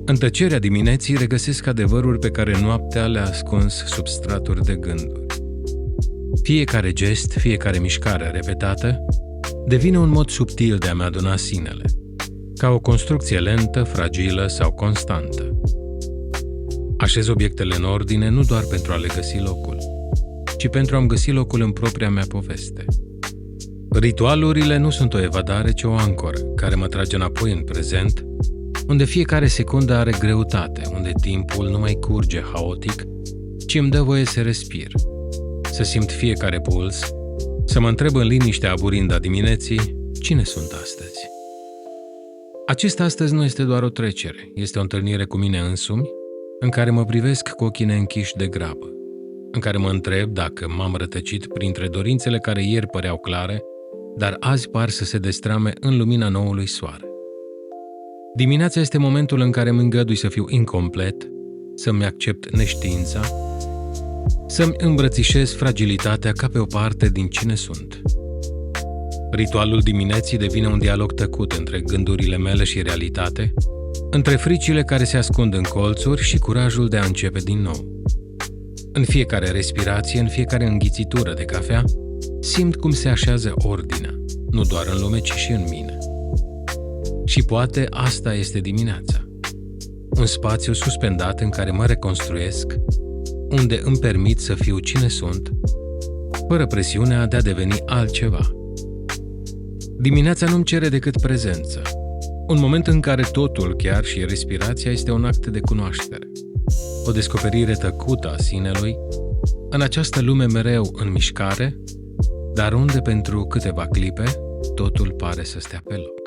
În tăcerea dimineții regăsesc adevăruri pe care noaptea le-a ascuns sub straturi de gânduri. Fiecare gest, fiecare mișcare repetată devine un mod subtil de a-mi aduna sinele, ca o construcție lentă, fragilă sau constantă. Așez obiectele în ordine nu doar pentru a le găsi locul, ci pentru a-mi găsi locul în propria mea poveste. Ritualurile nu sunt o evadare, ci o ancoră care mă trage înapoi în prezent, unde fiecare secundă are greutate, unde timpul nu mai curge haotic, ci îmi dă voie să respir, să simt fiecare puls, să mă întreb în liniștea aburind a dimineții, cine sunt astăzi? Acesta astăzi nu este doar o trecere, este o întâlnire cu mine însumi, în care mă privesc cu ochii neînchiși de grabă, în care mă întreb dacă m-am rătăcit printre dorințele care ieri păreau clare, dar azi par să se destrame în lumina noului soare. Dimineața este momentul în care îmi îngădui să fiu incomplet, să-mi accept neștiința, să-mi îmbrățișez fragilitatea ca pe o parte din cine sunt. Ritualul dimineții devine un dialog tăcut între gândurile mele și realitate, între fricile care se ascund în colțuri și curajul de a începe din nou. În fiecare respirație, în fiecare înghițitură de cafea, simt cum se așează ordinea, nu doar în lume, ci și în mine. Și poate asta este dimineața. Un spațiu suspendat în care mă reconstruiesc, unde îmi permit să fiu cine sunt, fără presiunea de a deveni altceva. Dimineața nu-mi cere decât prezență. Un moment în care totul, chiar și respirația, este un act de cunoaștere. O descoperire tăcută a sinelui, în această lume mereu în mișcare, dar unde pentru câteva clipe totul pare să stea pe loc.